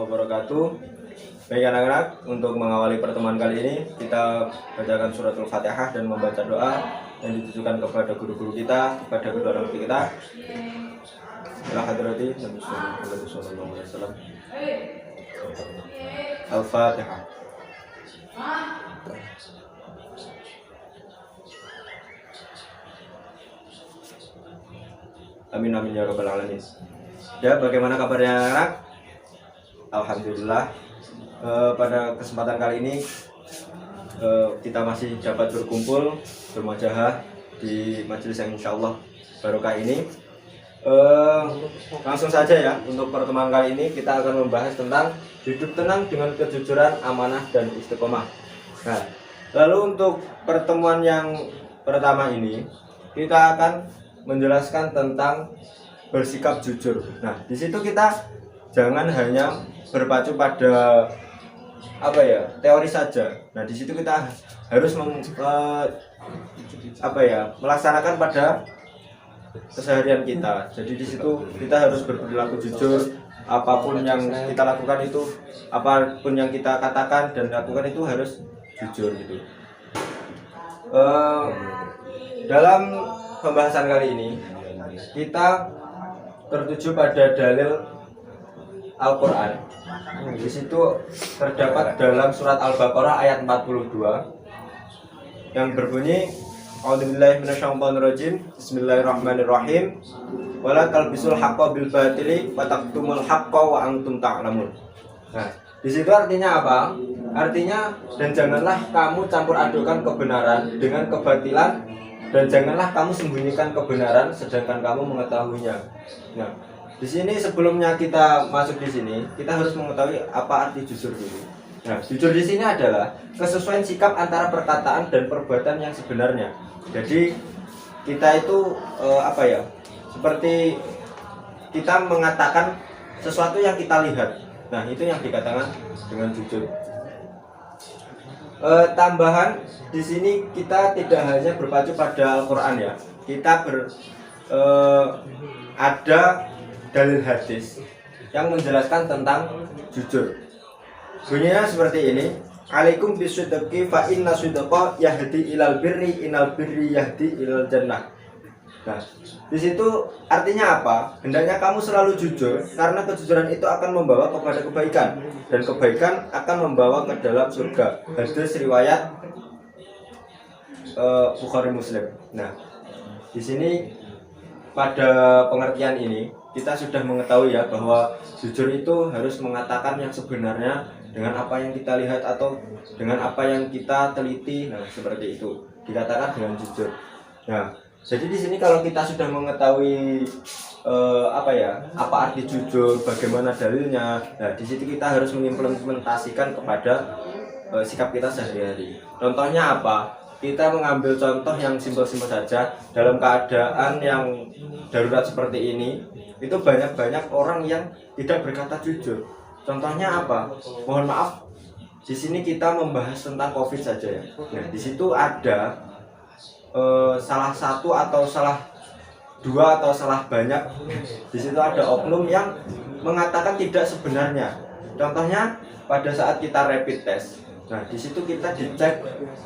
wabarakatuh. Baik anak-anak, untuk mengawali pertemuan kali ini kita bacakan suratul Fatihah dan membaca doa yang ditujukan kepada guru-guru kita, kepada kedua orang tua kita. Ila hadrati Nabi sallallahu alaihi wasallam. Al-Fatihah. Amin amin ya rabbal alamin. Ya, bagaimana kabarnya anak? Alhamdulillah. Pada kesempatan kali ini kita masih dapat berkumpul bermuajahah di majelis yang insyaallah barokah ini. Langsung saja ya, untuk pertemuan kali ini kita akan membahas tentang hidup tenang dengan kejujuran, amanah dan istiqomah. Nah, lalu untuk pertemuan yang pertama ini kita akan menjelaskan tentang bersikap jujur. Nah, di situ kita jangan hanya berpacu pada teori saja. Nah, di situ kita harus melaksanakan pada keseharian kita. Jadi di situ kita harus berperilaku jujur. Apapun yang kita lakukan itu, apapun yang kita katakan dan lakukan itu harus jujur gitu. Dalam pembahasan kali ini kita tertuju pada dalil Al-Quran. Di situ terdapat dalam surat Al-Baqarah ayat 42 yang berbunyi A'udzubillahi minasyaitonirrajim. Bismillahirrahmanirrahim. Wala talbisul haqqo bil batili wa taqtumul haqqo wa antum ta'lamun. Nah, di situ artinya apa? Artinya, dan janganlah kamu campur adukan kebenaran dengan kebatilan, dan janganlah kamu sembunyikan kebenaran sedangkan kamu mengetahuinya. Nah, di sini sebelumnya kita masuk di sini, kita harus mengetahui apa arti jujur dulu. Nah, jujur di sini adalah kesesuaian sikap antara perkataan dan perbuatan yang sebenarnya. Jadi kita itu seperti kita mengatakan sesuatu yang kita lihat. Nah, itu yang dikatakan dengan jujur. Tambahan di sini kita tidak hanya berpacu pada Al-Quran ya. Kita ada dalil hadis yang menjelaskan tentang jujur. Bunyinya seperti ini. Alaikum bisidqi fa inna sidqa yahdi ilal birri innal birri yahdi ilal jannah. Nah, di situ artinya apa? Hendaknya kamu selalu jujur karena kejujuran itu akan membawa kepada kebaikan dan kebaikan akan membawa ke dalam surga. Hadis riwayat Bukhari Muslim. Nah, di sini pada pengertian ini kita sudah mengetahui ya bahwa jujur itu harus mengatakan yang sebenarnya dengan apa yang kita lihat atau dengan apa yang kita teliti. Nah, seperti itu dikatakan dengan jujur. Nah, jadi di sini kalau kita sudah mengetahui apa arti jujur, bagaimana dalilnya, nah di situ kita harus mengimplementasikan kepada sikap kita sehari-hari. Contohnya apa? Kita mengambil contoh yang simpel-simpel saja. Dalam keadaan yang darurat seperti ini, itu banyak orang yang tidak berkata jujur. Contohnya apa? Mohon maaf, di sini kita membahas tentang COVID saja ya. Nah, di situ ada salah satu atau salah dua atau salah banyak. Di situ ada oknum yang mengatakan tidak sebenarnya. Contohnya pada saat kita rapid test. Nah, di situ kita dicek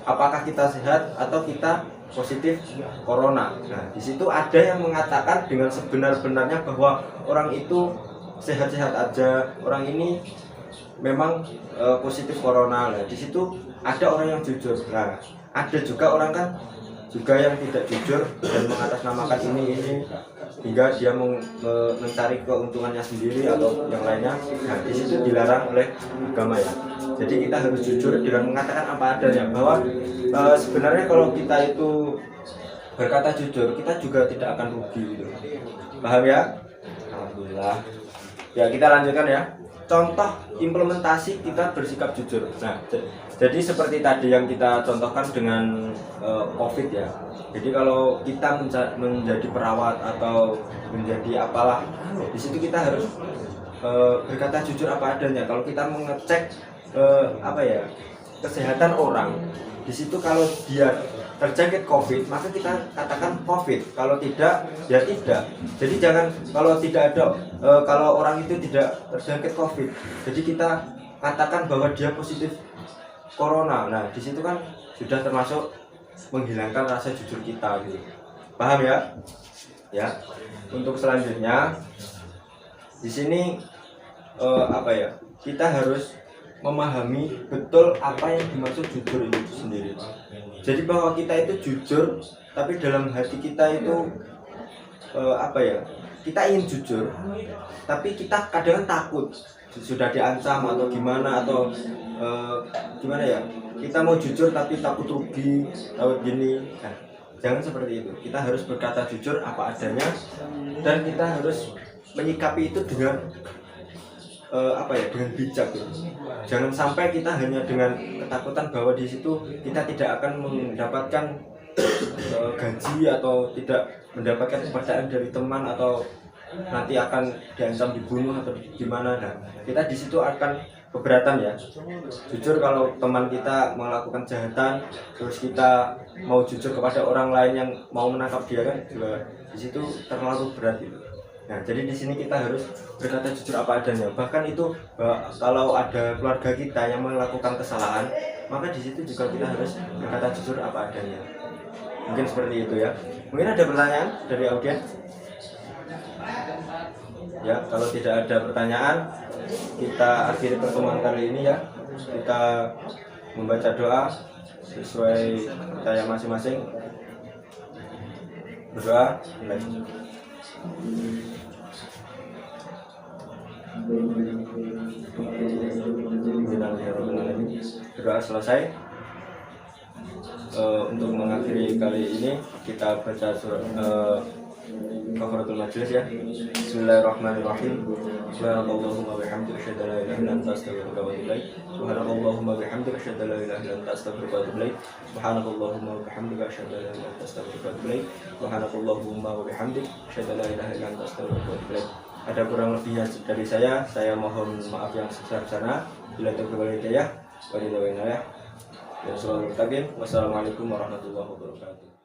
apakah kita sehat atau kita positif corona. Nah, di situ ada yang mengatakan dengan sebenar-benarnya bahwa orang itu sehat-sehat aja, orang ini memang positif corona. Nah, di situ ada orang yang jujur. Nah, ada juga orang kan juga yang tidak jujur dan mengatasnamakan ini hingga dia mencari keuntungannya sendiri atau yang lainnya. Nah, di situ dilarang oleh agama ya. Jadi kita harus jujur dengan mengatakan apa adanya, bahwa sebenarnya kalau kita itu berkata jujur, kita juga tidak akan rugi gitu. Paham ya? Alhamdulillah. Ya, kita lanjutkan ya. Contoh implementasi kita bersikap jujur. Nah, jadi seperti tadi yang kita contohkan dengan COVID ya. Jadi kalau kita menjadi perawat atau menjadi apalah, di situ kita harus berkata jujur apa adanya. Kalau kita mengecek kesehatan orang, di situ kalau dia terjangkit COVID, maka kita katakan COVID. Kalau tidak, ya tidak. Jadi jangan kalau tidak ada kalau orang itu tidak terjangkit COVID, jadi kita katakan bahwa dia positif corona. Nah, di situ kan sudah termasuk menghilangkan rasa jujur kita gitu. Paham ya? Ya. Untuk selanjutnya di sini apa ya? Kita harus memahami betul apa yang dimaksud jujur itu sendiri. Jadi bahwa kita itu jujur, tapi dalam hati kita itu apa ya? Kita ingin jujur, tapi kita kadang takut sudah diancam atau gimana atau gimana ya? Kita mau jujur tapi takut rugi, takut gini. Nah, jangan seperti itu. Kita harus berkata jujur apa adanya dan kita harus menyikapi itu dengan apa ya, dengan bijak gitu. Jangan sampai kita hanya dengan ketakutan bahwa di situ kita tidak akan mendapatkan gaji atau tidak mendapatkan kepercayaan dari teman atau nanti akan diancam dibunuh atau gimana. Nah, kita di situ akan keberatan ya. Jujur kalau teman kita melakukan kejahatan terus kita mau jujur kepada orang lain yang mau menangkap dia kan juga di situ terlalu berat gitu. Nah, jadi di sini kita harus berkata jujur apa adanya. Bahkan itu kalau ada keluarga kita yang melakukan kesalahan, maka di situ juga kita harus berkata jujur apa adanya. Mungkin seperti itu ya. Mungkin ada pertanyaan dari audiens? Ya, kalau tidak ada pertanyaan, kita akhiri pertemuan kali ini ya. Kita membaca doa sesuai percaya masing-masing. Berdoa, mulai. Doa selesai. Untuk mengakhiri kali ini kita baca surat kafaratul majlis ya. Bismillahirrahmanirrahim. Subhanallahumma bihamdika asyhadu an la ilaha illa anta astaghfiruka wa atubu ilaik. Subhanallahumma bihamdika asyhadu an la ilaha illa anta astaghfiruka wa atubu ilaik. Subhanallahumma bihamdika asyhadu an la ilaha illa anta astaghfiruka wa atubu ilaik. Subhanallahumma bihamdika asyhadu an la ilaha illa anta astaghfiruka wa atubu ilaik. Ada kurang lebihnya dari saya mohon maaf yang sebesar-besarnya. Bila taufiq hidayah, wabillahi taufiq. Wassalamualaikum warahmatullahi wabarakatuh.